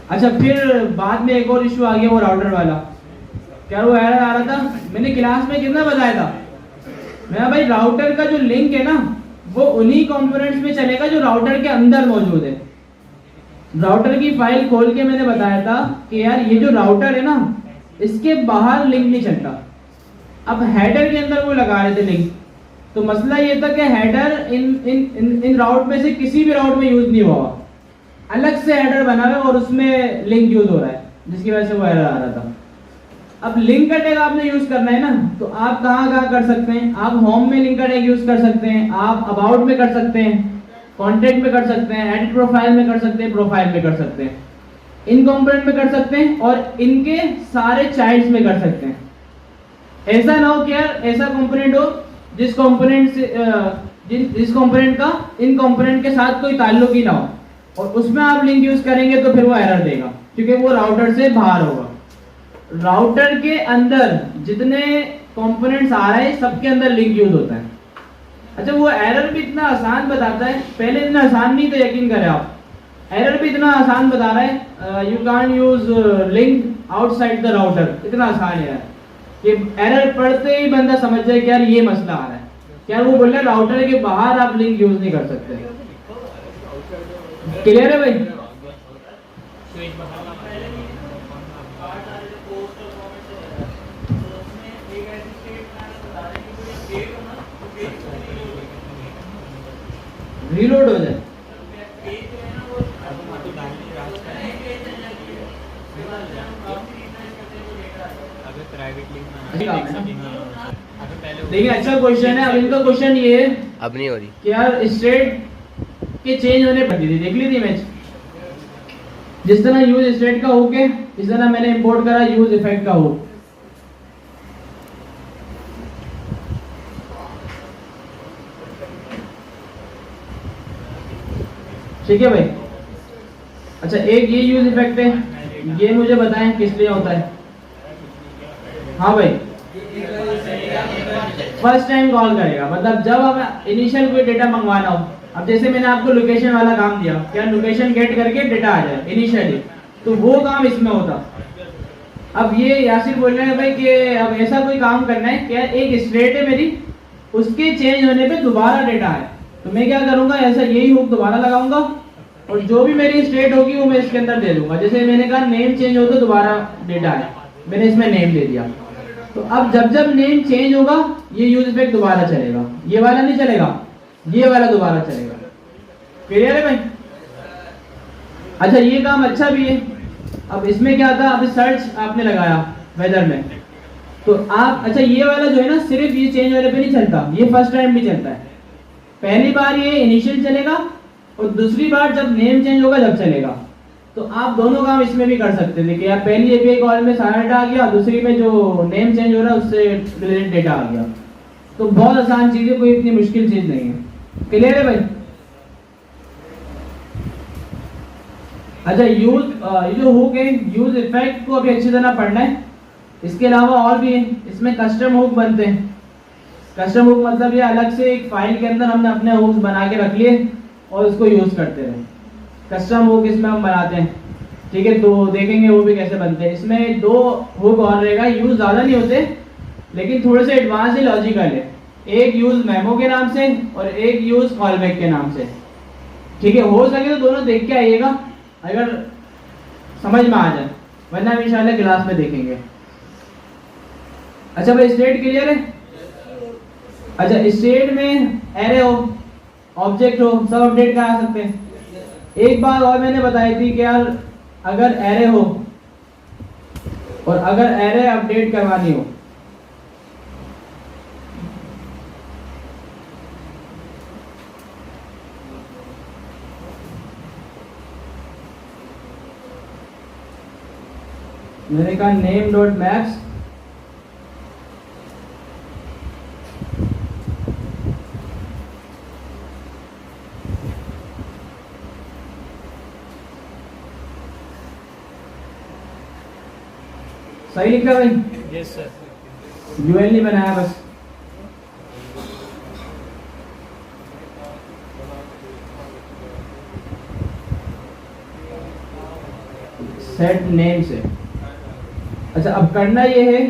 अच्छा फिर बाद में एक और इशू आ गया वो राउटर वाला। क्या वो एरर आ रहा था, मैंने क्लास में कितना बताया था, मैं भाई राउटर का जो लिंक है ना वो उन्हीं कंपोनेंट्स में चलेगा जो राउटर के अंदर मौजूद है। राउटर की फाइल खोल के मैंने बताया था कि यार ये जो राउटर है ना इसके बाहर लिंक नहीं चलता। अब हेडर के अंदर वो लगा रहे थे लिंक, तो मसला ये था कि हेडर इन राउट में से किसी भी राउट में यूज नहीं हुआ, अलग से हेडर बना हुआ और उसमें लिंक यूज हो रहा है, जिसकी वजह से वो एरर आ रहा था। अब लिंक का टैग आपने यूज करना है ना, तो आप कहाँ कहाँ कर सकते हैं, आप होम में लिंक का टैग यूज कर सकते हैं, आप अबाउट में कर सकते हैं, कॉन्टेक्ट में कर सकते हैं, एडिट प्रोफाइल में कर सकते हैं, प्रोफाइल में कर सकते हैं, इन कंपोनेंट में कर सकते हैं और इनके सारे चाइल्ड्स में कर सकते हैं। ऐसा ना हो कि यार ऐसा कंपोनेंट हो जिस कंपोनेंट से जिस कंपोनेंट का इन कंपोनेंट के साथ कोई ताल्लुक ही ना हो और उसमें आप लिंक यूज करेंगे तो फिर वो एरर देगा, क्योंकि वो राउटर से बाहर होगा। राउटर के अंदर जितने कंपोनेंट्स आ रहे हैं सबके अंदर लिंक यूज होता है। अच्छा वो एरर भी इतना आसान बताता है, पहले इतना आसान नहीं था, यकीन करें आप, एरर भी इतना आसान बता रहा है, you can use link outside the router, इतना आसान है यार कि एरर पढ़ते ही बंदा समझ जाए कि यार ये मसला आ रहा है। क्या वो बोल रहे हैं राउटर के बाहर आप लिंक यूज नहीं कर सकते। क्लियर है भाई? रीलोड हो जाए देखिए, अच्छा क्वेश्चन है। अब इनका क्वेश्चन ये है, अब नहीं हो रही कि यार स्टेट के चेंज होने पर देख ली थी इमेज, जिस तरह यूज स्टेट का हुक है इस तरह मैंने इंपोर्ट करा यूज इफेक्ट का हुक। ठीक है भाई? अच्छा एक ये यूज इफेक्ट है, ये मुझे बताएं किस लिए होता है। हाँ भाई, फर्स्ट टाइम कॉल करेगा, मतलब जब हमें इनिशियल कोई डेटा मंगवाना हो। अब जैसे मैंने आपको लोकेशन वाला काम दिया, क्या लोकेशन गेट करके डेटा आ जाए इनिशियली, तो वो काम इसमें होता। अब ये यासिर बोल रहे हैं भाई कि अब ऐसा कोई काम करना है, क्या एक स्टेट है मेरी, उसके चेंज होने पे दोबारा डेटा है, तो मैं क्या करूंगा, ऐसा यही हुक दोबारा लगाऊंगा और जो भी मेरी स्टेट होगी वो मैं इसके अंदर दे दूंगा। जैसे मैंने कहा नेम चेंज हो तो दोबारा डेटा है, मैंने इसमें नेम दे दिया। तो अब जब जब नेम चेंज होगा ये यूज इफेक्ट दोबारा चलेगा, ये वाला नहीं चलेगा, ये वाला दोबारा चलेगा। क्लियर है भाई? अच्छा ये काम अच्छा भी है। अब इसमें क्या था, अभी सर्च आपने लगाया वेदर में, तो आप अच्छा ये वाला जो है ना सिर्फ ये चेंज होने पे नहीं चलता, ये फर्स्ट टाइम भी चलता है। पहली बार ये इनिशियल चलेगा और दूसरी बार जब नेम चेंज होगा जब चलेगा। तो आप दोनों काम इसमें भी कर सकते थे कि यार पहली एपीआई कॉल में सारा डेटा आ गया, दूसरी में जो नेम चेंज हो रहा है उससे रिलेटेड डेटा आ गया। तो बहुत आसान चीज है, कोई इतनी मुश्किल चीज नहीं है। क्लियर है भाई? अच्छा यूज ये जो हुक है यूज इफेक्ट को अभी अच्छी तरह पढ़ना है। इसके अलावा और भी है, इसमें कस्टम हुक बनते हैं। कस्टम हुक मतलब ये अलग से एक फाइल के अंदर हमने अपने हुक्स बना के रख लिए और उसको यूज करते रहे। कस्टम हुक इसमें हम बनाते हैं, ठीक है? तो देखेंगे वो भी कैसे बनते हैं। इसमें दो हुक और रहेगा, यूज ज्यादा नहीं होते लेकिन थोड़े से एडवांस ही लॉजिकल है। एक यूज मेमो के नाम से और एक यूज कॉलबैक के नाम से, ठीक है? हो सके तो दोनों देख के आइएगा अगर समझ में आ जाए, वरना हम इंशाल्लाह क्लास में देखेंगे। अच्छा भाई स्टेट क्लियर है? अच्छा स्टेट में एरे हो, ऑब्जेक्ट हो, सब अपडेट करा सकते हैं। एक बात और मैंने बताई थी कि यार अगर एरे हो और अगर एरे अपडेट करवानी हो, मैंने कहा नेम डॉट मैप्स सही लिखा भाई? Yes sir. यूएल नहीं बनाया बस। सेट नेम से। अच्छा, अब करना ये है,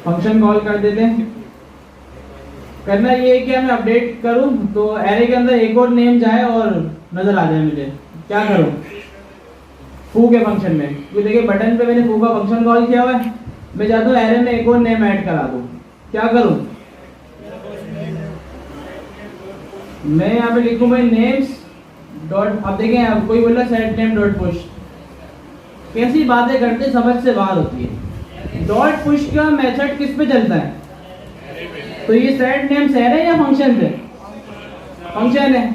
फंक्शन कॉल कर देते हैं। करना ये है कि मैं अपडेट करूं तो एरे के अंदर एक और नेम जाए और नजर आ जाए मुझे। क्या करूं? फू के फंक्शन में, क्योंकि देखिए बटन पे मैंने फू का फंक्शन कॉल किया हुआ है, मैं चाहता हूं एरे में एक और नेम ऐड करा दूं। क्या करूं? मैं यहाँ पे लिखूं भाई नेम्स डॉट, अब देखें अब कोई बोला सेट नेम डॉट पुश, कैसी बातें करते समझ से बाहर होती है। डॉट पुश का मेथड किस पे चलता है? तो ये सेट नेम से है या फंक्शन से? फंक्शन है,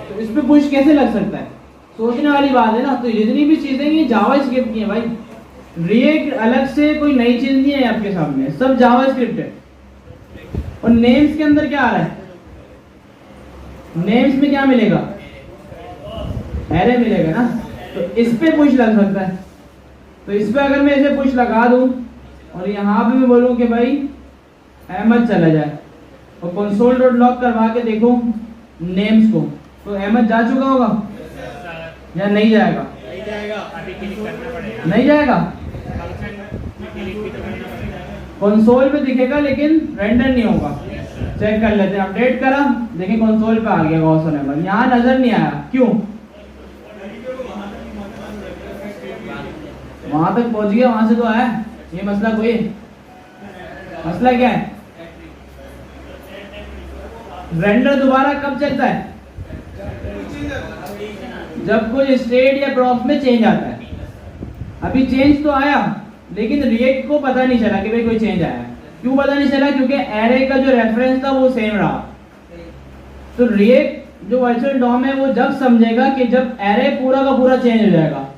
तो इस पे पुश कैसे लग सकता है? सोचने वाली बात है ना। तो जितनी भी चीजें ये जावास्क्रिप्ट की है भाई, रिएक्ट अलग से कोई नई चीज नहीं है आपके सामने, सब जावास्क्रिप्ट है। और नेम्स के अंदर क्या आ रहा है? नेम्स में क्या मिलेगा? एरे मिलेगा ना, तो इस पे पुश लग सकता है। तो इस पे अगर मैं इसे पुश लगा दूं और यहाँ पे मैं बोलूं कि भाई अहमद चला जाए और कंसोल डॉट लॉग करवा के देखो नेम्स को, तो अहमद जा चुका होगा या नहीं जाएगा? नहीं जाएगा। कंसोल पे दिखेगा लेकिन रेंडर नहीं होगा। चेक कर लेते हैं, अपडेट करा, देखिए कंसोल पे आ गया गौसन अहमद, यहाँ नजर नहीं आया। क्यों? वहां तक पहुंच गया, वहां से तो आया। ये मसला कोई मसला क्या है? रेंडर दोबारा कब चलता है? जब कोई स्टेट या प्रॉप में चेंज आता है। अभी चेंज तो आया लेकिन रिएक्ट को पता नहीं चला कि भाई कोई चेंज आया है। क्यों पता नहीं चला? क्योंकि एरे का जो रेफरेंस था वो सेम रहा। तो रिएक्ट जो वर्चुअल डॉम है वो जब समझेगा कि जब एरे पूरा का पूरा चेंज हो जाएगा।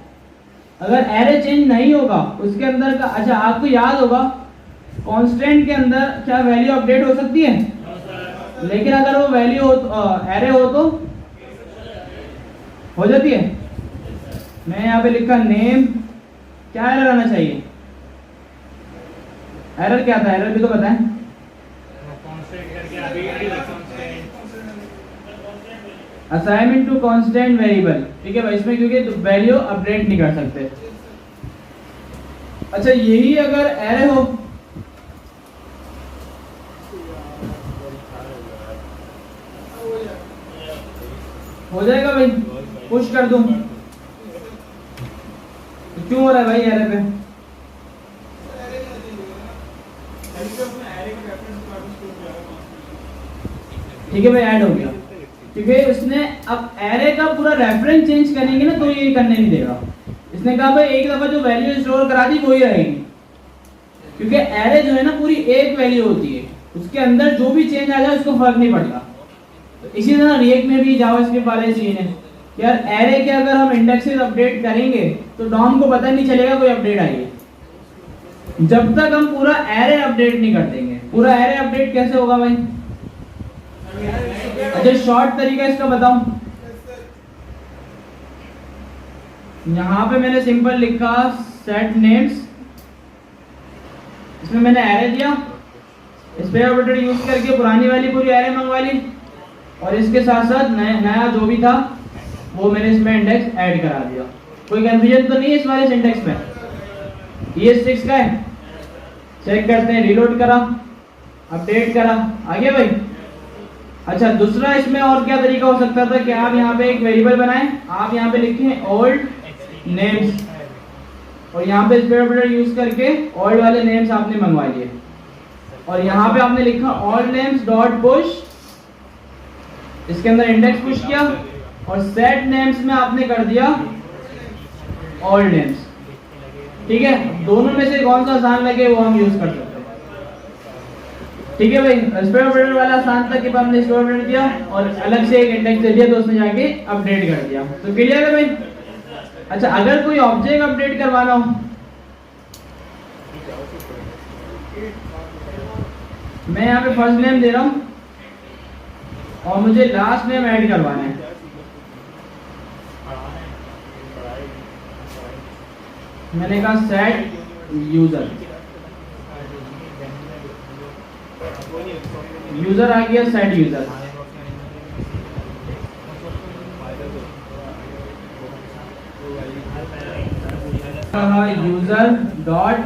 अगर एरे चेंज नहीं होगा उसके अंदर का, अच्छा आपको याद होगा कांस्टेंट के अंदर क्या वैल्यू अपडेट हो सकती है? लेकिन अगर वो वैल्यू हो एरे हो तो हो जाती है। मैं यहाँ पे लिखा नेम, क्या एरर आना चाहिए? एरर क्या था? एरर भी तो बताएं। असाइनमेंट टू कांस्टेंट वेरिएबल, ठीक है भाई, इसमें क्योंकि वैल्यू अपडेट नहीं कर सकते। अच्छा, यही अगर एरे हो जाएगा भाई, पुश कर दूं। क्यों हो रहा है भाई एरे पे? ठीक है भाई, ऐड हो गया क्योंकि उसने अब एरे का पूरा रेफरेंस चेंज करेंगे ना तो ये करने नहीं देगा। इसने कहा भाई एक दफा जो वैल्यू स्टोर करा दी वही रहेगी, क्योंकि एरे जो है ना पूरी एक वैल्यू होती है, उसके अंदर जो भी चेंज आ जाए उसको फर्क नहीं पड़ता। तो इसी तरह रिएक्ट में भी जावास्क्रिप्ट वाले सीन है यार, एरे के अगर हम इंडेक्सेस अपडेट करेंगे तो डॉम को पता नहीं चलेगा कोई अपडेट आई है जब तक हम पूरा एरे अपडेट नहीं कर देंगे। पूरा एरे अपडेट कैसे होगा भाई? अच्छा, शॉर्ट तरीका इसका बताऊं। यहां पे मैंने सिंपल लिखा सेट नेम्स, इसमें मैंने एरे दिया, स्पेयर ऑपरेटर यूज करके पुरानी वाली पूरी एरे मंगवा ली और इसके साथ साथ नया जो भी था वो मैंने इसमें इंडेक्स ऐड करा दिया। कोई कंफ्यूजन तो नहीं है इस वाले सिंटेक्स में? ये 6 का है, चेक करते हैं। रिलोड करा, अपडेट करा, आ गया भाई। अच्छा, दूसरा इसमें और क्या तरीका हो सकता था कि आप यहाँ पे एक वेरिएबल बनाएं, आप यहाँ पे लिखें ओल्ड नेम्स और यहाँ पे स्पेयर ऑपरेटर यूज करके ओल्ड वाले नेम्स आपने मंगवा लिए और यहाँ पे आपने लिखा ओल्ड नेम्स डॉट पुश, इसके अंदर इंडेक्स पुश किया और सेट नेम्स में आपने कर दिया ओल्ड नेम्स। ठीक है, दोनों में से कौन सा आसान लगे वो हम यूज कर सकते हैं। ठीक है भाई, स्पेयर ऑपरेटर वाला आसान था कि हमने स्पेयर ऑपरेटर दिया और अलग से एक इंडेक्स दे दिया तो उसने जाके अपडेट कर दिया। तो क्लियर है भाई? अच्छा, अगर कोई ऑब्जेक्ट अपडेट करवाना हो, मैं यहाँ पे फर्स्ट नेम दे रहा हूँ और मुझे लास्ट नेम ऐड करवाना है। मैंने कहा सेट यूजर, यूजर आ गया set user. User dot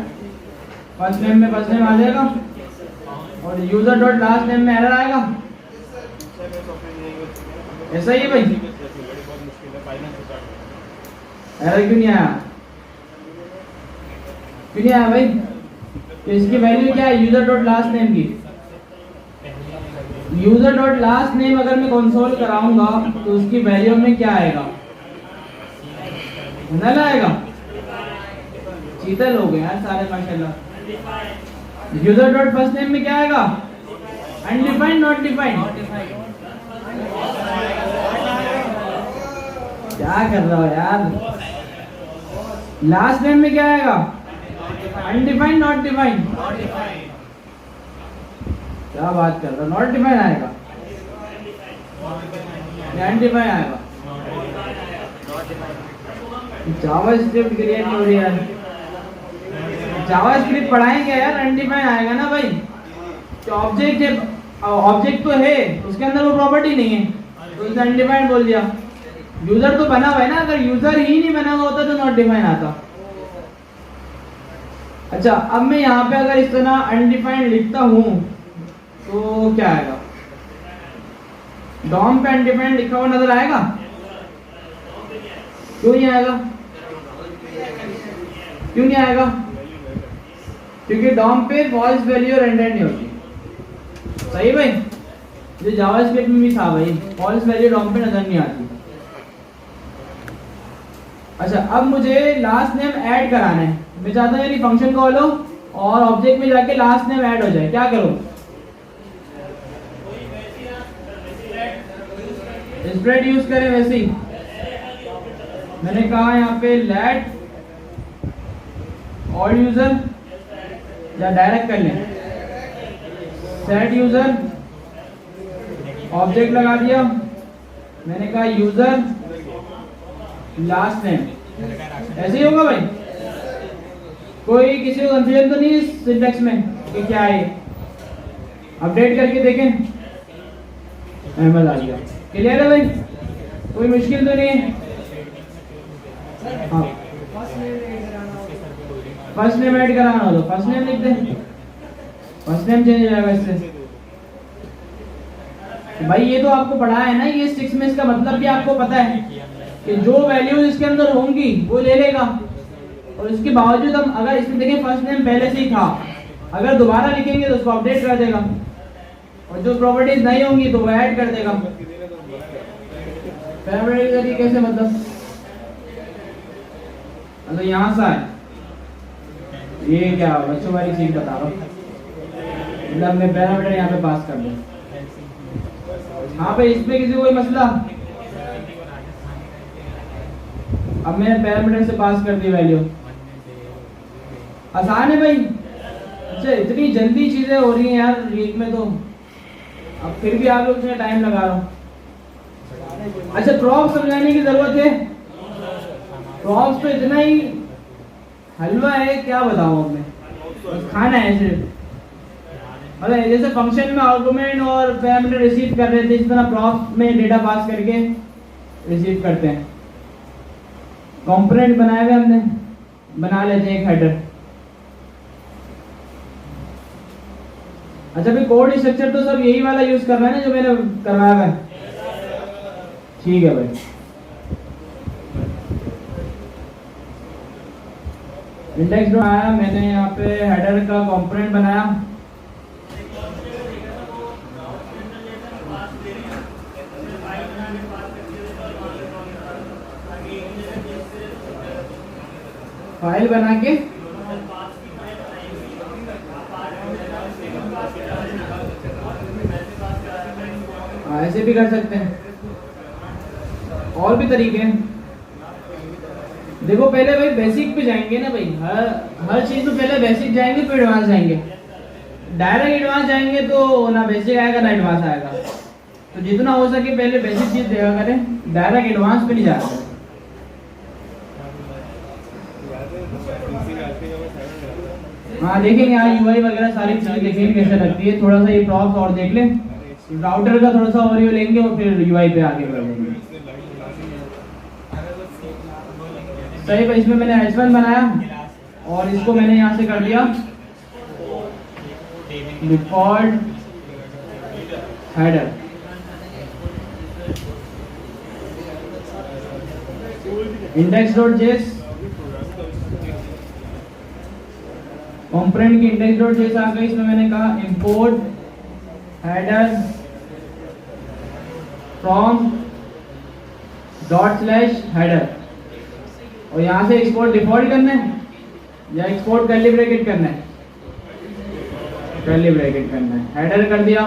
first name में फर्स्ट नेम आ जाएगा और यूजर डॉट लास्ट नेम में एरर आएगा। ऐसा ही है भाई, एरर क्यों नहीं आया? क्यों नहीं आया भाई? तो इसकी वैल्यू क्या है यूजर डॉट लास्ट नेम की? यूजर डॉट लास्ट नेम अगर मैं कंसोल कराऊंगा तो उसकी वैल्यू में क्या आएगा? नल आएगा। चीतल हो गए यार सारे माशाल्लाह। यूजर डॉट फर्स्ट नेम में क्या आएगा? Undefined not defined. क्या कर रहा हो यार? लास्ट नेम में क्या आएगा? Undefined not defined. क्या बात कर रहा हो? नॉट डिफाइंड आएगा या अनडिफाइंड आएगा? जावा स्क्रिप्ट क्रिएट नहीं हो रही यार। जावा स्क्रिप्ट पढ़ाएंगे यार, अनडिफाइंड आएगा ना भाई। तो ऑब्जेक्ट है, ऑब्जेक्ट तो है उसके अंदर वो प्रॉपर्टी नहीं है तो उसे अनडिफाइंड बोल दिया। यूजर तो बना हुआ है ना, अगर यूजर ही नहीं बना हुआ होता तो नॉट डिफाइंड आता। अच्छा अब मैं यहाँ पे अगर इस तरह अनडिफाइंड लिखता हूँ तो क्या आएगा? डॉम पे अनडिफाइंड लिखा हुआ नजर आएगा? क्यों नहीं आएगा? क्यों नहीं आएगा? क्योंकि डॉम पे फॉल्स वैल्यू रेंडर नहीं होती। सही भाई, जो जावास्क्रिप्ट में भी था भाई, फॉल्स वैल्यू डॉम पे नजर नहीं आती। अच्छा अब मुझे लास्ट नेम ऐड कराना है। मैं चाहता हूँ मेरी फंक्शन कॉल हो और ऑब्जेक्ट में जाके लास्ट नेम ऐड हो जाए। क्या करूँ? स्प्रेड यूज करें वैसे ही। मैंने कहा यहाँ पे लेट ऑल यूजर या डायरेक्ट कर लें सेट यूजर, ऑब्जेक्ट लगा दिया। मैंने कहा यूजर लास्ट नेम। ऐसे ही होगा भाई? कोई किसी को कंफ्यूजन तो नहीं सिंटैक्स में कि क्या है? अपडेट करके देखें। अहमद आ गया। क्लियर है भाई? कोई मुश्किल तो नहीं है? हाँ फर्स्ट नेम ऐड कराना हो तो फर्स्ट नेम लिख दे, फर्स्ट नेम चेंज हो जाएगा इससे। भाई ये तो आपको पढ़ा है ना, ये 6 में इसका मतलब भी आपको पता है कि जो वैल्यूज इसके अंदर होंगी वो ले लेगा। और इसके बावजूद हम अगर इसमें देखें फर्स्ट नेम पहले से ही था, अगर दोबारा लिखेंगे तो उसको अपडेट कर देगा और जो प्रॉपर्टीज नहीं होंगी तो वो ऐड कर देगा। पैरामीटर तरीके से मतलब तो यहाँ से है ये क्या बच्चों वाली चीज बता रहा हूँ। मतलब मैं पैरामीटर यहाँ पे पास कर दूँ। हाँ भाई इसमें किसी को कोई मसला? अब मैंने पैरामीटर से पास कर दी वैल्यू। आसान है भाई। अच्छा इतनी जल्दी चीजें हो रही हैं यार वीक में तो, अब फिर भी आप लोग इसमें टाइम लगा रहा हूँ। अच्छा प्रॉप समझाने की जरूरत है? प्रॉप्स तो इतना ही हलवा है, क्या बताऊँ अब मैं, बस खाना है सिर्फ। मतलब जैसे फंक्शन में आर्गुमेंट और पैरामीटर रिसीव कर रहे थे, इस तरह प्रॉप्स में डेटा पास करके रिसीव करते हैं। कंपोनेंट बनाए हुए हमने, बना लेते हैं एक हेडर। अच्छा भाई कोड स्ट्रक्चर तो सब यही वाला यूज कर रहा है ना जो मैंने करवाया है? ठीक है भाई। इंडेक्स बनाया मैंने, यहाँ पे हेडर का कंपोनेंट बनाया। फाइल बना के ऐसे भी कर सकते हैं, और भी तरीके हैं। देखो पहले भाई बेसिक पे जाएंगे ना भाई, हर चीज में पहले बेसिक जाएंगे फिर एडवांस जाएंगे। डायरेक्ट एडवांस जाएंगे तो ना बेसिक आएगा ना एडवांस आएगा। तो जितना हो सके पहले बेसिक चीज देखा करें, डायरेक्ट एडवांस पे नहीं जाते। हाँ देखेंगे यहाँ यूआई वगैरह सारी चीजें देखेंगे कैसे लगती है। थोड़ा सा ये प्रॉप्स और देख लें, राउटर का थोड़ा सा ओवरव्यू लेंगे और फिर यूआई पे आगे बढ़ेंगे। सही है, इसमें मैंने H1 बनाया और इसको मैंने यहाँ से कर दिया डिफॉल्ट हेडर। index.js कंपोनेंट की index.js आ गई। इसमें मैंने कहा import header from dot slash header, और यहाँ से एक्सपोर्ट डिफॉल्ट करना है या एक्सपोर्ट कर्ली ब्रैकेट करना है, कर्ली ब्रैकेट करना है। हेडर कर दिया,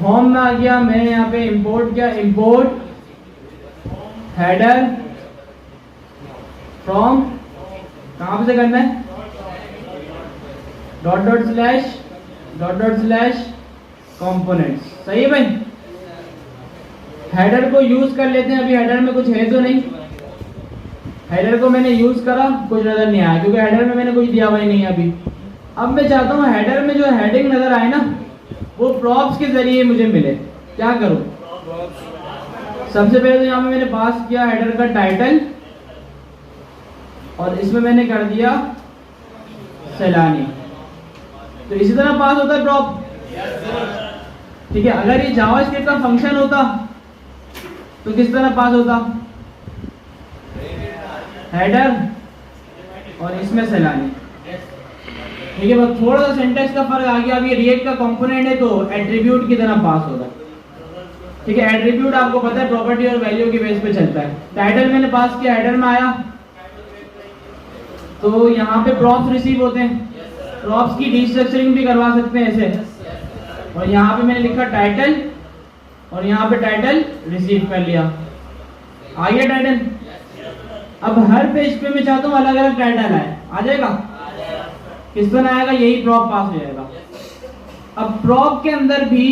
होम में आ गया, मैं यहाँ पे इंपोर्ट किया, इंपोर्ट हेडर फ्रॉम, कहाँ से करना है, डॉट डॉट स्लैश कंपोनेंट्स। सही है भाई, हेडर को यूज कर लेते हैं। अभी हेडर में कुछ है तो नहीं, हेडर को मैंने यूज करा, कुछ नजर नहीं आया क्योंकि हेडर में मैंने कुछ दिया हुआ ही नहीं है अभी। अब मैं चाहता हूँ हेडर में जो हेडिंग नजर आए ना वो प्रॉप्स के जरिए मुझे मिले। क्या करूं? सबसे पहले तो यहाँ पे मैंने पास किया हेडर का टाइटल और इसमें मैंने कर दिया सैलानी, तो इसी तरह पास होता है प्रॉप। ठीक है, अगर ये जावास्क्रिप्ट का फंक्शन होता तो किस तरह पास होता, हेडर और इसमें सैलानी। ठीक है, बस थोड़ा सा सिंटैक्स का फर्क आ गया। अभी रिएक्ट का कंपोनेंट है तो एट्रीब्यूट की तरह पास होगा। ठीक है, एट्रीब्यूट आपको पता है प्रॉपर्टी और वैल्यू के बेस पे चलता है। टाइटल मैंने पास किया, हेडर में आया तो यहाँ पे प्रॉप्स रिसीव होते हैं, प्रॉप्स की डिस्ट्रक्चरिंग भी करवा सकते हैं ऐसे। और यहाँ पे मैंने लिखा टाइटल और यहाँ पे टाइटल रिसीव कर लिया, आ गया टाइटल। अब हर पेज पे मैं चाहता हूँ अलग अलग टाइटल आए, आ जाएगा? किस तरह आएगा? यही प्रॉप पास हो जाएगा। अब प्रॉप के अंदर भी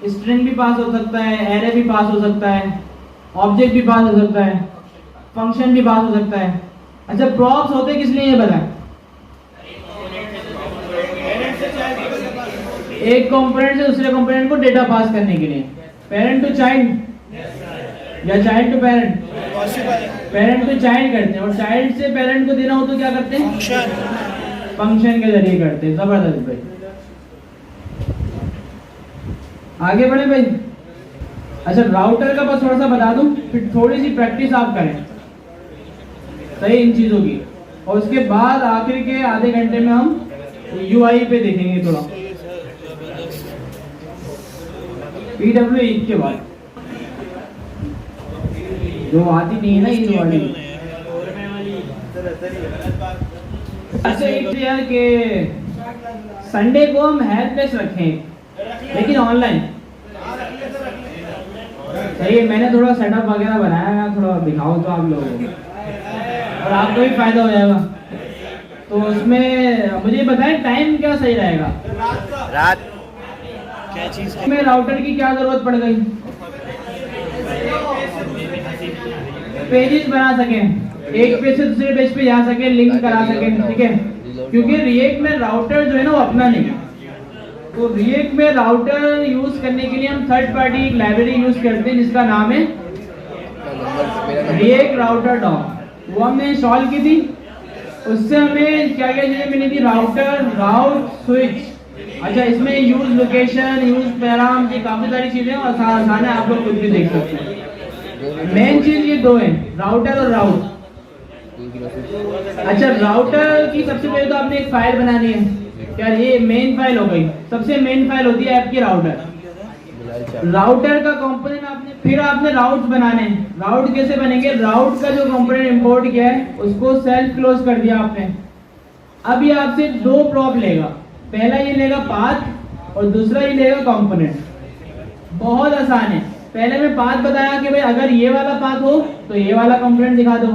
स्ट्रिंग भी पास हो सकता है, एरे भी पास हो सकता है, ऑब्जेक्ट भी पास हो सकता है, फंक्शन भी पास हो सकता है। अच्छा, प्रॉप्स होते किस लिए ये बताएं? एक कंपोनेंट से दूसरे कंपोनेंट को डेटा पास करने के लिए, पेरेंट टू चाइल्ड या child to parent, parent to child करते हैं, और चाइल्ड से पेरेंट को देना हो तो क्या करते हैं? फंक्शन के जरिए करते हैं। जबरदस्त भाई, आगे बढ़े भाई। अच्छा, राउटर का बस थोड़ा सा बता दूं, फिर थोड़ी सी प्रैक्टिस आप करें सही इन चीजों की, और उसके बाद आखिर के आधे घंटे में हम यूआई पे देखेंगे थोड़ा, पीडब्ल्यूई के बाद जो आती नहीं है ना ये वाली। अच्छा, एक यार के संडे को हम हेल्पलेस रखें लेकिन ऑनलाइन। सही है, मैंने थोड़ा सेटअप वगैरह बनाया है, थोड़ा दिखाओ तो आप लोगों को और आपको भी फायदा हो जाएगा। तो उसमें मुझे बताएं टाइम क्या सही रहेगा? रात। क्या चीज में राउटर की क्या जरूरत पड़ गई? पेजेस बना सकें, एक पेज से दूसरे पेज पे जा सके, लिंक करा सके। ठीक है, क्योंकि रिएक्ट में राउटर जो है ना वो अपना नहीं है, तो रिएक्ट में राउटर यूज करने के लिए हम थर्ड पार्टी एक लाइब्रेरी यूज करते हैं जिसका नाम है रिएक्ट राउटर डॉक। वो हमने इंस्टॉल की थी, उससे हमें क्या क्या चीजें मिली थी? राउटर, राउट, स्विच। अच्छा, इसमें यूज लोकेशन, यूज पैराम की काफी सारी चीजें और आसान है, आप लोग खुद भी देख सकते हैं। मेन चीज ये दो है, राउटर और राउट। अच्छा, राउटर की सबसे पहले तो आपने एक फाइल बनानी है। क्या ये मेन फाइल हो गई? सबसे मेन फाइल होती है ऐप की राउटर। राउटर का कंपोनेंट फिर आपने राउट्स बनाने हैं। राउट कैसे बनेंगे? राउट का जो कंपोनेंट इंपोर्ट किया है उसको सेल्फ क्लोज कर दिया आपने। अब ये आपसे दो प्रॉप लेगा, पहला ये लेगा पाथ और दूसरा ये लेगा कंपोनेंट। बहुत आसान है। पहले मैं पाथ बताया कि भाई अगर ये वाला पाथ हो तो ये वाला कंपोनेंट दिखा दो।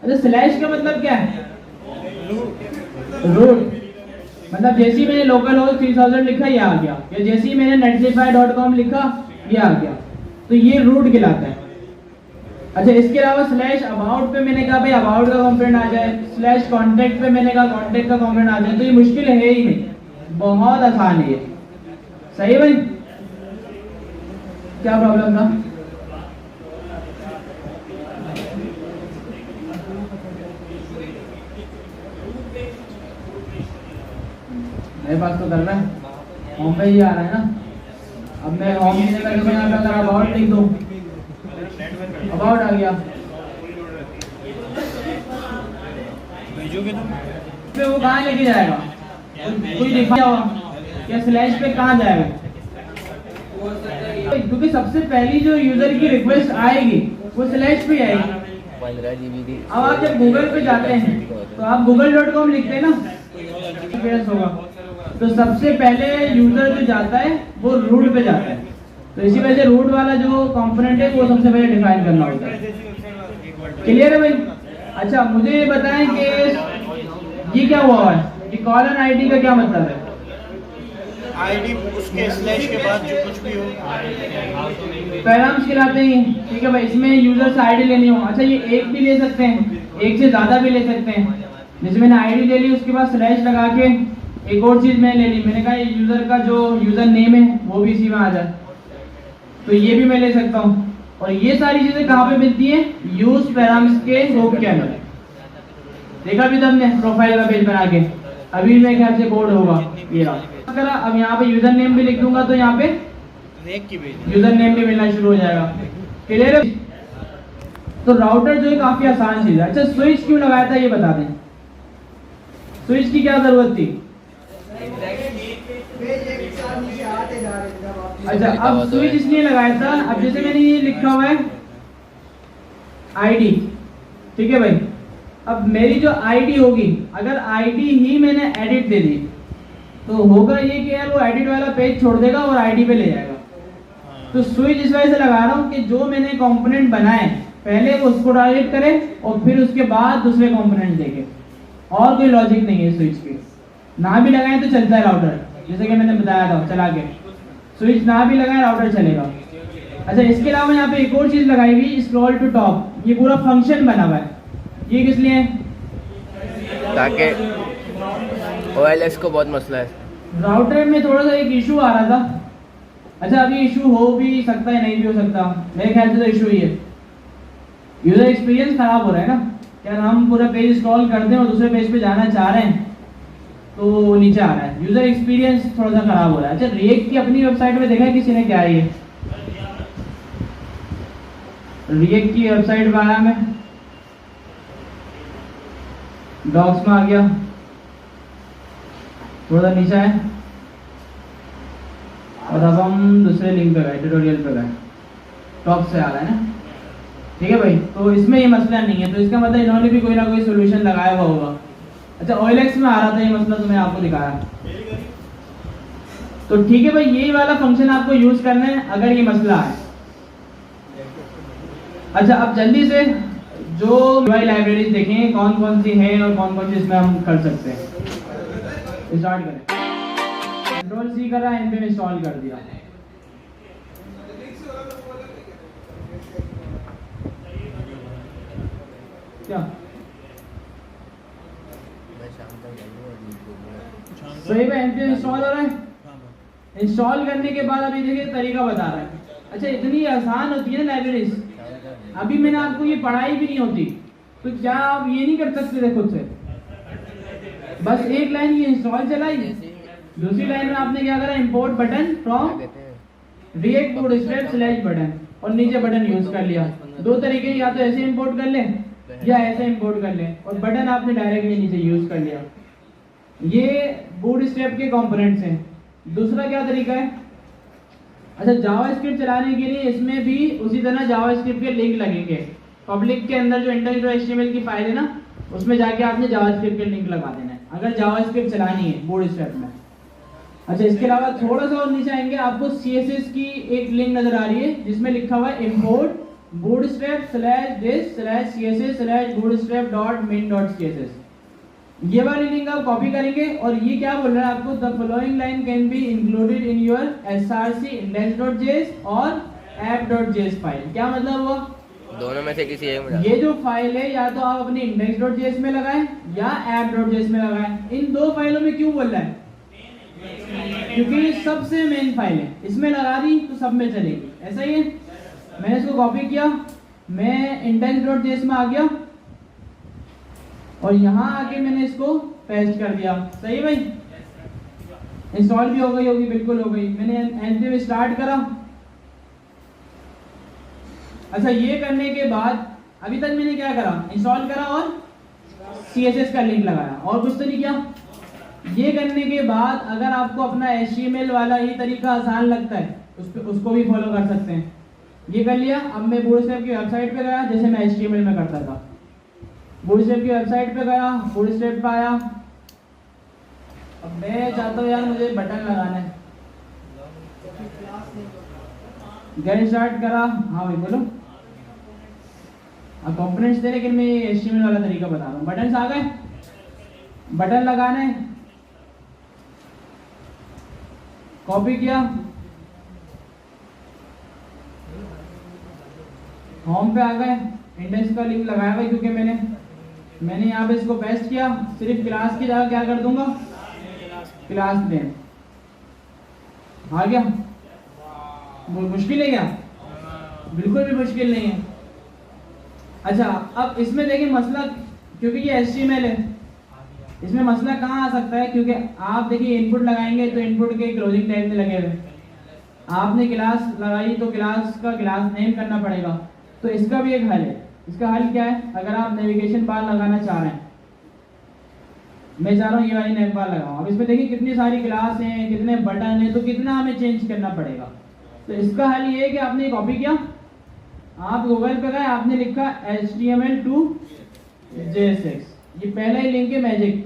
अच्छा, स्लैश का मतलब क्या है? रूट। मतलब जैसे ही मैंने लोकल होस्ट 3000 लिखा ये आ गया, या जैसे ही मैंने netlify.com लिखा ये आ गया, तो ये रूट कहलाता है। अच्छा, इसके अलावा स्लैश अबाउट पे मैंने कहा भाई अबाउट का कंपोनेंट आ जाए, स्लैश कॉन्टेक्ट पे मैंने कहा कॉन्टेक्ट का कंपोनेंट आ जाए, तो ये मुश्किल है ही नहीं, बहुत आसान है ये। सही है भाई? क्या प्रॉब्लम था? मेरे पास तो कर रहा है, होम पे ही आ रहा है ना। अब मैं होम लिखने का मैं यहाँ पे अबाउट लिख दूँ, अबाउट आ गया, पे वो कहाँ लेके जाएगा, कोई लिखा हुआ या स्लैश पे कहाँ जाएगा? क्योंकि सबसे पहली जो यूजर की रिक्वेस्ट आएगी वो स्लैश पे आएगी। 15 GB। अब आप जब गूगल पे जाते हैं तो आप google.com लिखते हैं ना, एक्सपीरियंस होगा, तो सबसे पहले यूजर जो जाता है वो रूट पे जाता है। तो इसी वजह से रूट वाला जो कंपोनेंट है वो सबसे पहले डिफाइन करना होता है। क्लियर है भाई? अच्छा मुझे ये बताएं कि ये क्या हुआ है, ये कॉलन आईडी का क्या मतलब है? आईडी उसके स्लैश के बाद जो कुछ भी हो पैराम्स खिलाते हैं, ठीक है भाई। इसमें यूजर से आईडी लेनी हो, अच्छा ये एक भी ले सकते हैं, एक से ज्यादा भी ले सकते हैं। जैसे मैंने आईडी ले ली, उसके बाद स्लैश लगा के एक और चीज मैंने ले ली, मैंने कहा यूजर का जो यूजर नेम है वो भी इसी में आ जाए, तो ये भी मैं ले सकता हूँ। और ये सारी चीजें कहाँ पे मिलती है? यूज पैराम्स के होप के अंदर। देखा भी तुमने प्रोफाइल का पेज बना के, अभी मेरे ख्याल से कोड होगा ये रहा। करा अब यहाँ पे यूजर नेम भी लिख दूंगा तो यहाँ पे यूजर नेम भी मिलना शुरू हो जाएगा। क्लियर है? तो राउटर जो है काफी आसान चीज है। अच्छा स्विच क्यों लगाया था ये बता दें, स्विच की क्या जरूरत थी? अच्छा अब स्विच इसलिए लगाया था, अब जैसे मैंने ये लिखा हुआ है आईडी, ठीक है भाई। अब मेरी जो आईडी होगी, अगर आईडी ही मैंने एडिट दे दी तो होगा ये कि यार वो एडिट वाला पेज छोड़ देगा और आईडी पे ले जाएगा। तो स्विच इस वजह से लगा रहा हूँ कि जो मैंने कंपोनेंट बनाए पहले वो उसको टारगेट करे और फिर उसके बाद दूसरे कंपोनेंट देखे। और कोई लॉजिक नहीं है स्विच के, ना भी लगाए तो चलता है राउटर, जैसे कि मैंने बताया था चला के, स्विच ना भी लगाए राउटर चलेगा। अच्छा इसके अलावा यहाँ पे एक और चीज लगाई हुई, स्क्रॉल टू टॉप, ये पूरा फंक्शन बना हुआ है। ये किस लिए? ताकि OLX को बहुत मसला है, राउटर में थोड़ा सा एक इशू आ रहा था। अच्छा अभी इशू हो भी सकता है, नहीं भी हो सकता, मेरे ख्याल से तो इशू ही है। यूजर एक्सपीरियंस खराब हो रहा है ना, क्या हम पूरा पेज स्क्रॉल करते हैं और दूसरे पेज पे जाना चाह रहे हैं तो नीचे आ रहा है, यूजर एक्सपीरियंस थोड़ा सा खराब हो रहा है। अच्छा रिएक्ट की अपनी वेबसाइट में देखा है किसी ने क्या है? ये रिएक्ट की वेबसाइट पर आया मैं, डॉक्स में आ गया, थोड़ा नीचे है और अब हम दूसरे लिंक पे गए, ट्यूटोरियल पे गए, टॉप से आ रहा है ना, ठीक है भाई। तो इसमें ये मसला नहीं है, तो इसका मतलब इन्होंने भी कोई ना कोई सोल्यूशन लगाया हुआ होगा। अच्छा OLX में आ रहा था ये मसला, तो मैंने आपको दिखाया। तो ठीक है भाई, यही वाला फंक्शन आपको यूज करना है अगर ये मसला है। अच्छा अब जल्दी से जो UI लाइब्रेरीज देखें कौन कौन सी है और कौन कौन सी इसमें हम कर सकते हैं। स्टार्ट करें, Ctrl+C करा, इन पे इंस्टॉल कर दिया। क्या सही में एनपीएम इंस्टॉल हो रहा है? इंस्टॉल करने के बाद अभी देखिए तरीका बता रहा है। अच्छा इतनी आसान होती है लाइब्रेरीज, अभी मैंने आपको ये पढ़ाई भी नहीं होती, तो क्या आप ये नहीं कर सकते थे खुद से? बस एक लाइन ये इंस्टॉल चलाई, दूसरी लाइन में आपने क्या करा, import button from react bootstrap slash button, और नीचे बटन यूज कर लिया। दो तरीके, या तो ऐसे इंपोर्ट कर ले या ऐसे इंपोर्ट कर ले, और बटन आपने डायरेक्टली नीचे यूज कर लिया। ये बूटस्ट्रैप के कंपोनेंट्स हैं। दूसरा क्या तरीका है? अच्छा जावास्क्रिप्ट चलाने के लिए इसमें भी उसी तरह जावास्क्रिप्ट के लिंक लगेंगे। पब्लिक के अंदर जो index.html की फाइल है ना, उसमें जाके आपने जावास्क्रिप्ट के लिंक लगा देना है अगर जावास्क्रिप्ट चलानी है बूटस्ट्रैप में। अच्छा इसके अलावा थोड़ा सा और नीचे आएंगे, आपको CSS की एक लिंक नजर आ रही है जिसमें लिखा हुआ है import bootstrap/this/css/bootstrap.min.css। ये वाली लिंक आप कॉपी करेंगे और ये क्या बोल रहा है आपको, the following line can be included in your src index.js और app.js फाइल। क्या मतलब हुआ? दोनों में से किसी एक में। ये जो फाइल है या तो आप अपनी index.js में लगाएं या app.js में लगाएं। इन दो फाइलों में क्यों बोल रहा है? क्योंकि ये सबसे मेन फाइल है, इसमें लगा दी तो सब में चलेगी। ऐसा ही है, मैंने इसको कॉपी किया, मैं index.js में आ गया और यहाँ आके मैंने इसको पेस्ट कर दिया। सही भाई? इंस्टॉल भी हो गई होगी, बिल्कुल हो गई। मैंने एनपीएम स्टार्ट करा। अच्छा, ये करने के बाद अभी तक मैंने क्या करा, इंस्टॉल करा और सीएसएस का लिंक लगाया, और कुछ तो नहीं किया। ये करने के बाद अगर आपको अपना एचटीएमएल वाला ही तरीका आसान लगता है उसको भी फॉलो कर सकते हैं। ये कर लिया। अब मैं बूटस्ट्रैप की वेबसाइट पे गया, जैसे मैं एचटीएमएल में करता था। बूटस्ट्रैप की वेबसाइट पे गया, बूटस्ट्रैप पे आया। अब मैं चाहता हूँ यार मुझे बटन लगाना है। गेट स्टार्ट करा। हाँ भाई बोलो। अब कंपोनेंट्स थे, लेकिन मैं एचटीएमएल वाला तरीका बता रहा हूँ। बटन्स आ गए, बटन लगाने, कॉपी किया, होम पे आ गए, इंडेक्स का लिंक लगाया हुआ क्योंकि मैंने यहाँ पे इसको पेस्ट किया। सिर्फ क्लास की जगह क्या कर दूंगा, क्लास नेम। आ गया। मुश्किल है क्या? बिल्कुल भी मुश्किल नहीं है। अच्छा, अब इसमें देखिए मसला, क्योंकि ये HTML है, इसमें मसला कहाँ आ सकता है, क्योंकि आप देखिए इनपुट लगाएंगे तो इनपुट के क्लोजिंग टैग में लगे हुए, आपने क्लास लगाई तो क्लास का क्लास नेम करना पड़ेगा। तो इसका भी एक हल है। इसका हल क्या है, अगर आप नेविगेशन बार लगाना चाह रहे हैं, मैं चाह रहा हूँ ये वाली नेम बार लगाऊं। अब इसमें देखिए कितनी सारी क्लास हैं, कितने बटन हैं, तो कितना हमें चेंज करना पड़ेगा। तो इसका हल ये है कि आपने कॉपी किया, आप गूगल पे गए, आपने लिखा HTML to JSX, ये पहला ही लिंक है मैजिक।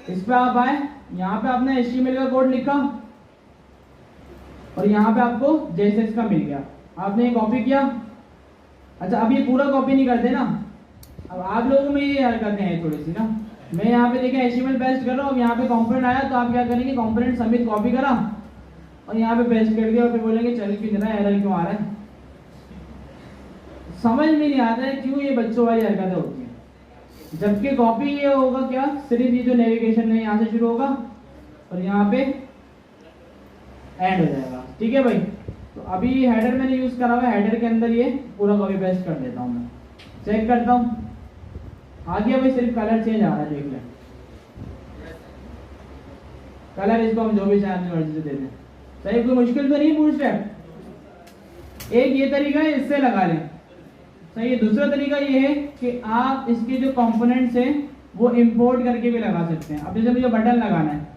इस पे आप आए, यहाँ पे आपने HTML का कोड लिखा और यहाँ पे आपको JSX का मिल गया, आपने ये कॉपी किया। अच्छा, अब ये पूरा कॉपी नहीं करते ना, अब आप लोगों में ये हरकतें हैं थोड़ी सी ना। मैं यहाँ पे देखिए HTML पेस्ट कर रहा हूँ, अब यहाँ पे कंपोनेंट आया तो आप क्या करेंगे, कंपोनेंट समेत कॉपी करा और यहाँ पे पेस्ट कर दिया और फिर बोलेंगे चल क्यों रहा है, एरर क्यों आ रहा है। समझ में नहीं आता है क्यों ये बच्चों वाली हरकतें होती हैं। जबकि कॉपी ये होगा क्या, सिर्फ ये जो नेविगेशन है यहाँ से शुरू होगा और यहाँ पे एंड हो जाएगा। ठीक है भाई। तो अभी हेडर मैंने यूज करा हुआ है, हेडर के अंदर ये पूरा कॉपी पेस्ट कर देता हूँ। मैं चेक करता हूँ, आ गया भाई, सिर्फ कलर चेंज आ रहा है, देख लें। कलर इसको हम जो भी चाहे अपनी मर्जी से दे दें। सही, कोई मुश्किल तो नहीं है बूटस्ट्रैप। एक ये तरीका है, इससे लगा लें। सही है। दूसरा तरीका ये है कि आप इसके जो कंपोनेंट्स हैं वो इंपोर्ट करके भी लगा सकते हैं। अब जैसे मुझे बटन लगाना है,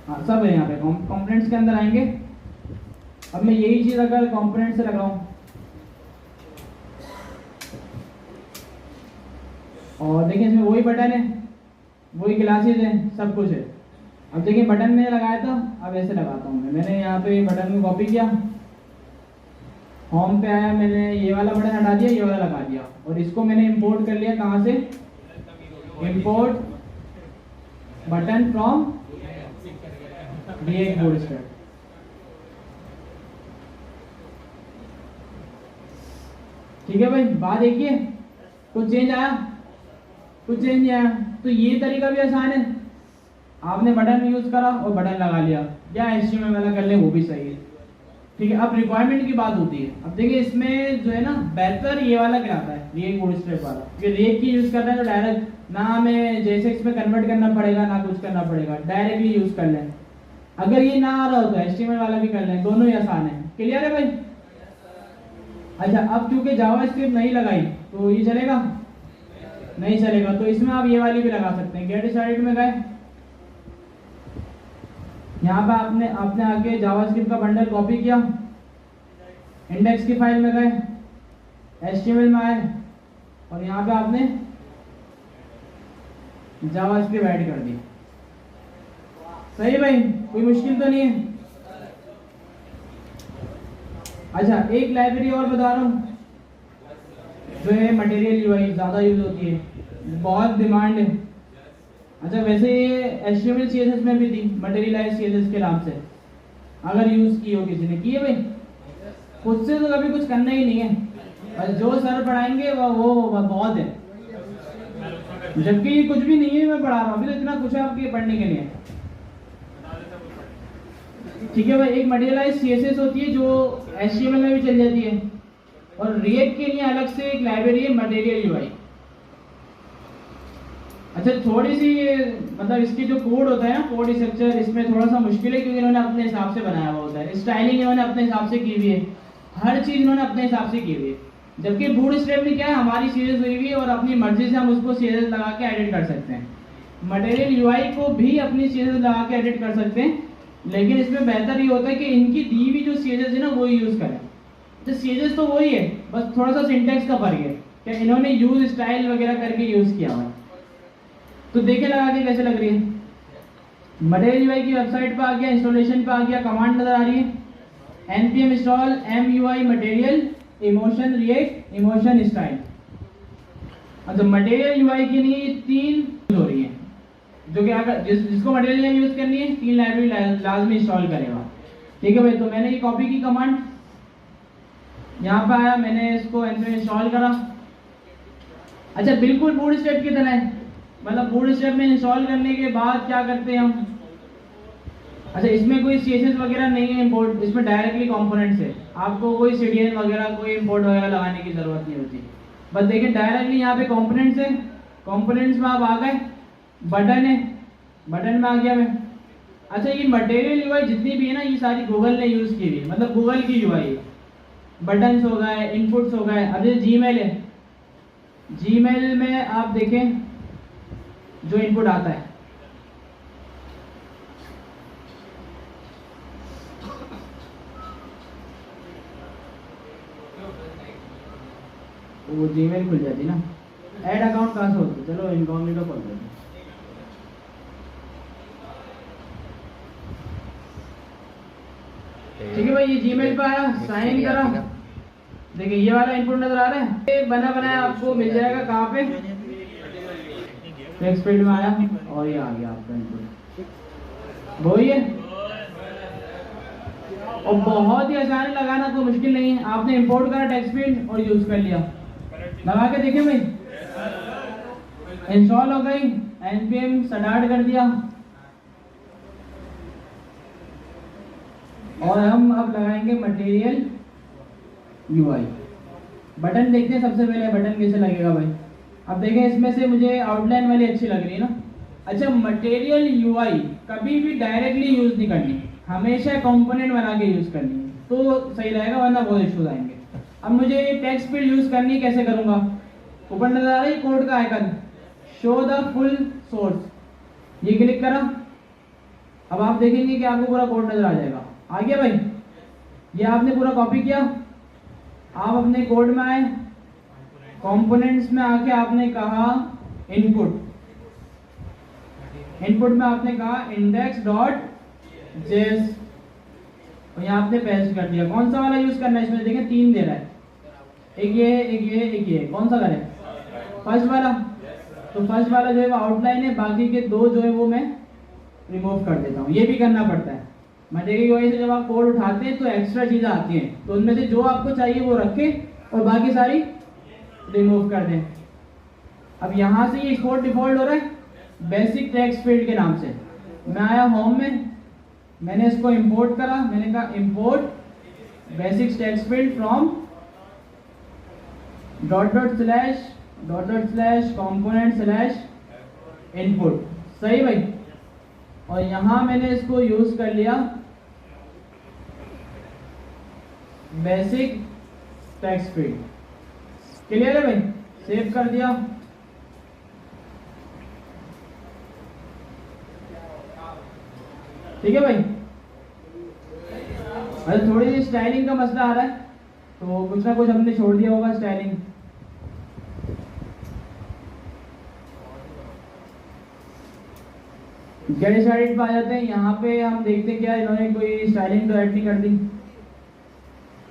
हाँ सब है यहाँ पे, कंपोनेंट्स के अंदर आएंगे। अब मैं यही चीज अगर कंपोनेंट से लगाऊं और देखिए इसमें वही बटन है, वही क्लासेस हैं, सब कुछ है। अब देखिए बटन मैंने लगाया था, अब ऐसे लगाता हूँ मैंने यहाँ पे बटन को कॉपी किया, होम पे आया, मैंने ये वाला बटन हटा दिया, ये वाला लगा दिया और इसको मैंने इंपोर्ट कर लिया। कहाँ से? Import button from react bootstrap. ठीक है भाई, बात देखिए, कुछ चेंज आया, कुछ चेंज नहीं आया। तो ये तरीका भी आसान है, आपने बटन यूज करा और बटन लगा लिया, या HTML वाला कर ले वो भी सही है। ठीक है। अब रिक्वायरमेंट की बात होती है। अब देखिए इसमें जो है ना, बेहतर ये वाला क्या आता है, रिएक्ट बूटस्ट्रैप वाला, क्योंकि रिएक्ट की यूज करना है तो डायरेक्ट ना हमें JSX में कन्वर्ट करना पड़ेगा ना कुछ करना पड़ेगा, डायरेक्टली यूज कर लें। अगर ये ना आ रहा हो तो HTML वाला भी कर लें, दोनों ही आसान है। क्लियर है भाई? अच्छा, अब क्योंकि जावास्क्रिप्ट नहीं लगाई तो ये चलेगा नहीं चलेगा, तो इसमें आप ये वाली भी लगा सकते हैं। गेट स्टार्टेड में गए, यहाँ पे आपने आके जावास्क्रिप्ट का बंडल कॉपी किया, इंडेक्स की फाइल में गए, HTML में आए और यहाँ पे आपने जावास्क्रिप्ट ऐड कर दी। सही भाई, कोई मुश्किल तो नहीं है। अच्छा, एक लाइब्रेरी और बता रहा हूँ जो है मटेरियल यूआई, ज्यादा यूज होती है, बहुत डिमांड है। अच्छा, वैसे ये HTML CSS में भी थी, मटेरियलाइज CSS के नाम से, अगर यूज की हो किसी ने, की है भाई? खुद से तो कभी कुछ करना ही नहीं है, बस जो सर पढ़ाएंगे वो बहुत है। जबकि ये कुछ भी नहीं है, मैं पढ़ा रहा हूँ अभी, तो इतना कुछ है आपके पढ़ने के लिए। ठीक है भाई, एक मटेरियलाइज CSS होती है जो HTML में भी चल जाती है, और रिएक्ट के लिए अलग से एक लाइब्रेरी है, मटेरियल यूआई। अच्छा, अच्छा थोड़ी सी मतलब इसकी जो कोड होता है ना, कोड स्ट्रक्चर, इसमें थोड़ा सा मुश्किल है क्योंकि इन्होंने अपने हिसाब से बनाया हुआ होता है। स्टाइलिंग इन्होंने अपने हिसाब से की हुई है, हर चीज़ इन्होंने अपने हिसाब से की हुई है। जबकि बूटस्ट्रैप में क्या है, हमारी सीरीज हुई हुई है और अपनी मर्जी से हम उसको सीरीज लगा के एडिट कर सकते हैं। मटेरियल यूआई को भी अपनी सीरीज लगा के एडिट कर सकते हैं, लेकिन इसमें बेहतर ये होता है कि इनकी दी हुई जो सीरीज है ना वही यूज़ करें। तो सीरीज तो वही है, बस थोड़ा सा सिंटेक्स का फर्क है कि इन्होंने यूज स्टाइल वगैरह करके यूज़ किया हुआ है। तो देखे लगा के कैसे लग रही है। मटेरियल यूआई की वेबसाइट पे आ गया, इंस्टॉलेशन पे आ गया, कमांड नजर आ रही है npm install MUI material emotion react emotion style. अच्छा मटेरियल यूआई के लिए 3 हो रही है, जो कि अगर जिसको मटेरियल यूज करनी है 3 लाइब्रेरी लाजमी इंस्टॉल करेगा। ठीक है भाई, तो मैंने ये कॉपी की कमांड, यहाँ पे आया, मैंने इसको npm इंस्टॉल करा। अच्छा बिल्कुल बूटस्ट्रैप की तरह है, मतलब बूटस्ट्रैप में इंस्टॉल करने के बाद क्या करते हैं हम। अच्छा इसमें कोई CSS वगैरह नहीं है इंपोर्ट, इसमें डायरेक्टली कंपोनेंट्स है, आपको कोई CDN वगैरह कोई इंपोर्ट वगैरह लगाने की जरूरत नहीं होती। बस देखिए डायरेक्टली यहाँ पे कंपोनेंट्स है, कंपोनेंट्स में आप आ गए, बटन है, बटन में आ गया मैं। अच्छा ये मटेरियल यूआई जितनी भी है ना, ये सारी गूगल ने यूज़ की हुई है, मतलब गूगल की यूआई है। बटन्स हो गए, इनपुट्स हो गए। अब जैसे जीमेल है, जीमेल में आप देखें जो इनपुट आता है, वो जीमेल खुल जाती ना। ऐड अकाउंट कहाँ से होता है, चलो इनकॉग्निटो खोल देते हैं। ठीक है भाई, ये जीमेल पे आया, साइन करा। देखिए ये वाला इनपुट नजर आ रहा है, ये बना बनाया आपको मिल जाएगा कहाँ पे, टेक्स्ट फील्ड में आया और ये आ गया आपका इनपुट, वही है। और बहुत ही आसान है, लगाना कोई मुश्किल नहीं है। आपने इंपोर्ट करा टेक्स्ट फील्ड और यूज कर लिया, लगा के देखिए भाई, इंस्टॉल हो गई, npm स्टार्ट कर दिया। और हम अब लगाएंगे मटेरियल यूआई। बटन देखते हैं सबसे पहले, बटन कैसे लगेगा भाई। अब देखें इसमें से मुझे आउटलाइन वाली अच्छी लग रही है ना। अच्छा मटेरियल यूआई कभी भी डायरेक्टली यूज नहीं करनी, हमेशा कंपोनेंट बना के यूज करनी है, तो सही रहेगा, वरना बहुत इश्यूज आएंगे। अब मुझे टेक्स्ट फील्ड यूज करनी, कैसे करूंगा। ऊपर नजर आ रही है कोड का icon, show the full source, ये क्लिक करा। अब आप देखेंगे कि आपको पूरा कोड नजर आ जाएगा। आ गया भाई, ये आपने पूरा कॉपी किया, आप अपने कोड में आए, कंपोनेंट्स में आके आपने कहा इनपुट, इनपुट में आपने कहा index.js और यहाँ आपने पेस्ट कर दिया। कौन सा वाला यूज करना है इसमें, देखें 3 दे रहा है, एक ये एक ये एक ये, कौन सा करें, फर्स्ट वाला। तो फर्स्ट वाला जो है वो आउटलाइन है, बाकी के 2 जो है वो मैं रिमूव कर देता हूँ। ये भी करना पड़ता है, मटेरियल यूआई से जब आप कोड उठाते हैं तो एक्स्ट्रा चीज़ें आती हैं, तो उनमें से जो आपको चाहिए वो रखें और बाकी सारी रिमूव कर दें। अब यहाँ से ये एक्सपोर्ट डिफॉल्ट हो रहा है बेसिक टेक्स्ट फील्ड के नाम से। मैं आया होम में, मैंने इसको इंपोर्ट करा, मैंने कहा import basic text field from :/component/input। सही भाई, और यहां मैंने इसको यूज कर लिया बेसिक टेक्स्ट फील्ड। क्लियर है भाई, सेव कर दिया। ठीक है भाई। अरे थोड़ी सी स्टाइलिंग का मसला आ रहा है, तो कुछ ना कुछ हमने छोड़ दिया होगा स्टाइलिंग। गेट स्टार्टेड पे आ जाते हैं। यहाँ पे हम देखते हैं क्या इन्होंने कोई स्टाइलिंग तो ऐड नहीं कर दी।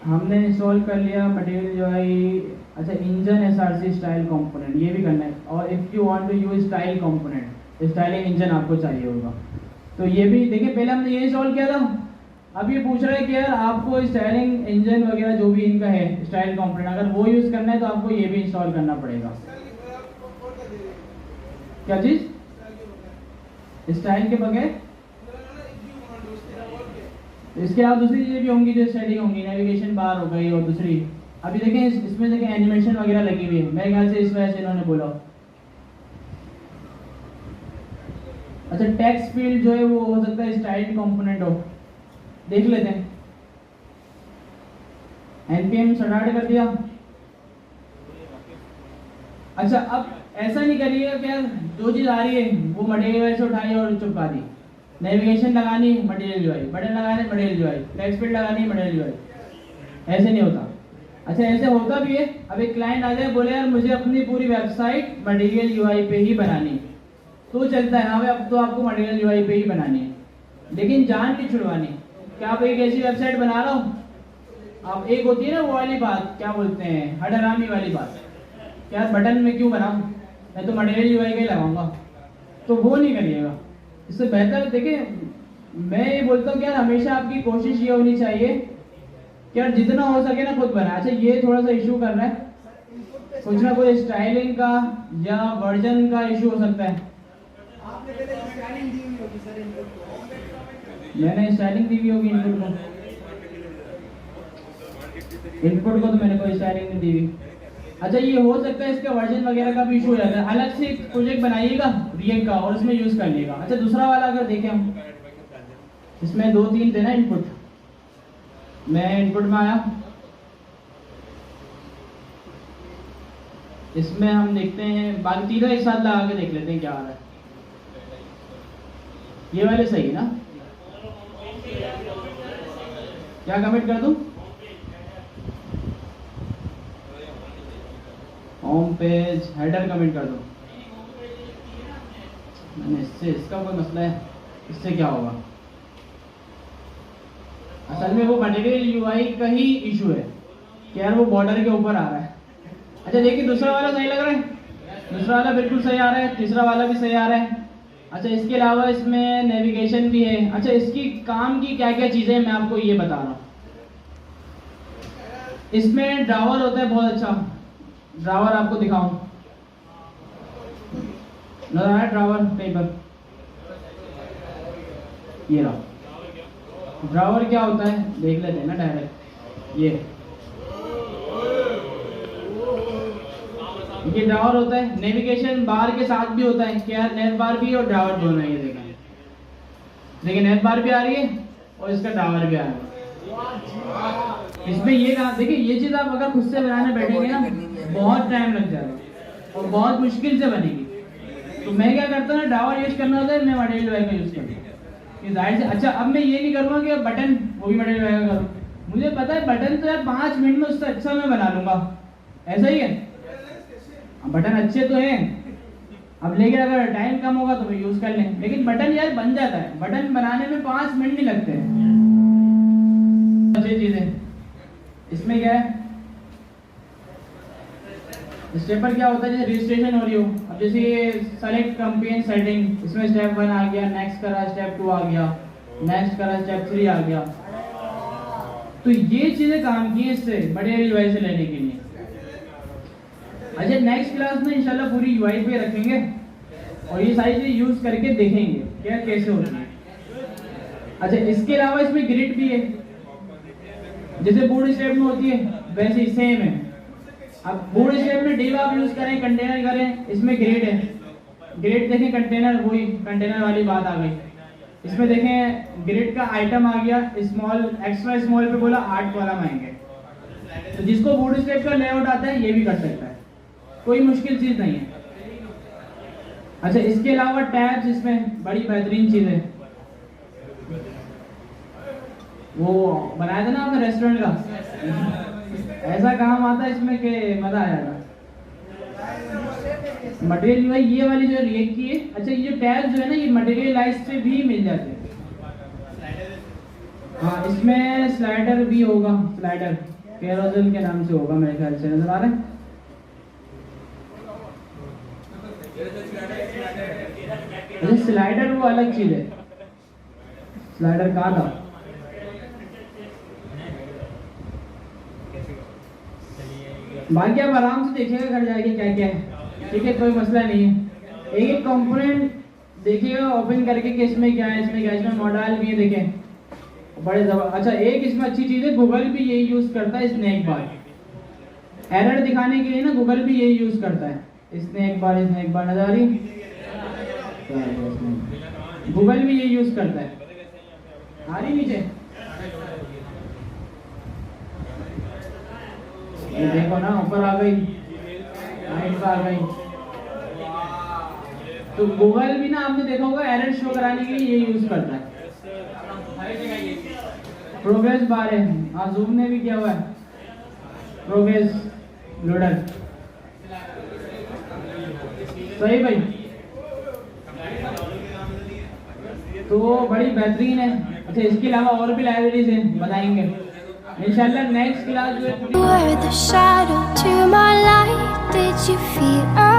हमने इंस्टॉल कर लिया मटेरियल जो है, अच्छा इंजन SRC स्टाइल कंपोनेंट, ये भी करना है। और if you want to use style component, styling engine आपको चाहिए होगा, तो ये भी देखिए। पहले हमने ये इंस्टॉल किया था, अब ये पूछ रहा है कि यार आपको स्टाइलिंग इंजन वगैरह जो भी इनका है स्टाइल कंपोनेंट, अगर वो यूज करना है तो आपको ये भी इंस्टॉल करना पड़ेगा। क्या चीज, स्टाइल के बगैर इसके अलावा दूसरी चीजें भी होंगी जो स्टाइलिंग होंगी, नेविगेशन बार हो गई और दूसरी। अभी देखें इसमें देखें एनिमेशन वगैरह लगी हुई है, मेरे ख्याल से इस वजह से इन्होंने बोला। अच्छा टेक्स्ट फील्ड जो है वो हो सकता है स्टाइल कंपोनेंट हो, देख लेते हैं। npm स्टार्ट कर दिया। अच्छा अब ऐसा नहीं करिएगा क्या जो चीज आ रही है वो मटेरियल से उठाई और चिपका दी। नेविगेशन लगानी मटेरियल यूआई, बटन लगाने मटेरियल यूआई, टेक्स्ट फील्ड लगानी मटेरियल यूआई, ऐसे नहीं होता। अच्छा ऐसे होता भी है। अब एक क्लाइंट आ जाए बोले यार मुझे अपनी पूरी वेबसाइट मटेरियल यूआई पे ही बनानी है, तो चलता है हाँ भाई अब तो आपको मटेरियल यूआई पे ही बनानी है, लेकिन जान की छुड़वानी। क्या आप एक ऐसी वेबसाइट बना रहा हूँ, अब एक होती है ना वो वाली बात, क्या बोलते हैं हडरामी वाली बात, क्या बटन में क्यों बनाऊं, मैं तो मटेरियल यूआई का ही लगाऊंगा, तो वो नहीं करिएगा। इससे बेहतर देखिए मैं ये बोलता हूँ कि यार हमेशा आपकी कोशिश ये होनी चाहिए कि यार जितना हो सके ना खुद बनाए। अच्छा ये थोड़ा सा इशू कर रहा है, कुछ ना कोई स्टाइलिंग का या वर्जन का इशू हो सकता है। मैंने स्टाइलिंग दी हुई होगी इनपुट को तो मैंने कोई स्टाइलिंग नहीं दी हुई। अच्छा ये हो सकता है इसका वर्जन वगैरह का भी इशू हो जाता है। अलग से एक प्रोजेक्ट बनाइएगा रिएक्ट का और उसमें यूज कर लिएगा। अच्छा दूसरा वाला अगर देखें हम, इसमें 2-3 थे ना इनपुट, मैं इनपुट में आया, इसमें हम देखते हैं बाकी तीनों एक साथ लगा के देख लेते हैं क्या आ रहा है। ये वाले सही है ना, क्या कमेंट कर दूं, होम पेज हेडर कमेंट कर दो। मैंने इससे इसका कोई मसला है, इससे क्या होगा, असल में वो मटेरियल यूआई का ही इशू है कि यार वो बॉर्डर के ऊपर आ रहा है। अच्छा देखिए दूसरा वाला सही लग रहा है, दूसरा वाला बिल्कुल सही आ रहा है, तीसरा वाला भी सही आ रहा है। अच्छा इसके अलावा इसमें नेविगेशन भी है। अच्छा इसकी काम की क्या क्या चीजें मैं आपको ये बता रहा हूँ। इसमें ड्रावर होता है बहुत अच्छा, ड्रावर आपको दिखाऊं, नजर आया ड्रावर कहीं पर, ये रहा ड्रावर। क्या होता है देख लेते हैं ना डायरेक्ट, ये ड्रावर होता है। नेविगेशन बार के साथ भी होता है, क्या नेव बार भी और ड्रावर दोनों है। ये देखें, देखिए नेव बार भी आ रही है और इसका ड्रावर भी आ रहा है। इसमें ये कहा देखिए ये चीज आप अगर खुद से बनाने बैठेंगे ना बहुत टाइम लग जाएगा और बहुत मुश्किल से बनेगी। तो मैं क्या करता हूँ ना, ड्रावर यूज करना होता है मैं मटेरियल यूआई का यूज करता हूँ जाहिर से। अच्छा अब मैं ये नहीं करूँगा कि बटन वो भी मटेरियल यूआई का करूँ, मुझे पता है बटन तो यार 5 मिनट में उससे अच्छा मैं बना लूंगा, ऐसा ही है। बटन अच्छे तो हैं, अब लेकिन अगर टाइम कम होगा तो यूज कर लें, लेकिन बटन यार बन जाता है, बटन बनाने में 5 मिनट नहीं लगते हैं। अच्छी चीजें इसमें क्या है, स्टेप पर क्या होता है जैसे रजिस्ट्रेशन हो रही हो, अब जैसे ये सेलेक्ट कैंपेन सेटिंग, इसमें स्टेप 1 आ गया, नेक्स्ट करा स्टेप 2 आ गया, नेक्स्ट करा स्टेप 3 आ गया। तो ये चीजें काम की है इससे मटेरियल यूआई से लेने के लिए। अच्छा नेक्स्ट क्लास में इंशाल्लाह पूरी यूआई पे रखेंगे और ये सारी चीजें यूज करके देखेंगे क्या कैसे होती है। अच्छा इसके अलावा इसमें ग्रिड भी है, जैसे बूट स्ट्रैप में होती है वैसे ही सेम है। अब बूट स्ट्रैप में डिव आप यूज करें, कंटेनर करें, इसमें ग्रिड है। ग्रिड देखें कंटेनर, वही कंटेनर वाली बात आ गई। इसमें देखें ग्रिड का आइटम आ गया, स्मॉल एक्स्ट्रा स्मॉल पे बोला 8 कॉलम आएंगे। तो जिसको बूट स्ट्रैप का लेआउट आता है ये भी कर सकता है, कोई मुश्किल चीज नहीं है। अच्छा इसके अलावा टैब्स इसमें बड़ी बेहतरीन चीज है, वो बनाया था ना आपने रेस्टोरेंट का, ऐसा काम आता है इसमें कि मजा आ जाएगा। मटेरियल यूआई ये वाली जो रिएक्ट की है। अच्छा ये जो टैब्स जो है ना ये मटेरियलाइज से भी मिल जाते हैं। हाँ इसमें स्लाइडर भी होगा, स्लाइडर कैरोजल के नाम से होगा मेरे ख्याल से, नजर आ रहा है। अच्छा स्लाइडर वो अलग चीज है, स्लाइडर कहाँ था, बाकी आप आराम से देखिएगा घर जाके क्या क्या है, ठीक है कोई मसला नहीं है। एक एक कंपोनेंट देखिएगा ओपन करके कि इसमें क्या है, इसमें क्या है, इसमें मॉडल भी है देखें बड़े जबरदस्त। अच्छा एक इसमें अच्छी चीज है, गूगल भी यही यूज करता है स्नैक बार, एरर दिखाने के लिए ना गूगल भी यही यूज करता है स्नैक बार। स्नैक बार नजर आ रही, गूगल भी ये यूज करता है। आ रही नीचे, ये देखो ना, ऊपर आ गई, राइट पर आ गई। तो गूगल भी ना, आपने देखा होगा एरर शो कराने के लिए ये यूज करता है। प्रोग्रेस बार है, आजूम ने भी किया हुआ है प्रोग्रेस लोडर। सही भाई, तो बड़ी बेहतरीन है। अच्छा, इसके अलावा और भी लाइब्रेरीज हैं, बताएंगे इंशाल्लाह नेक्स्ट क्लास जो है। You were the shadow to my light. Did you feel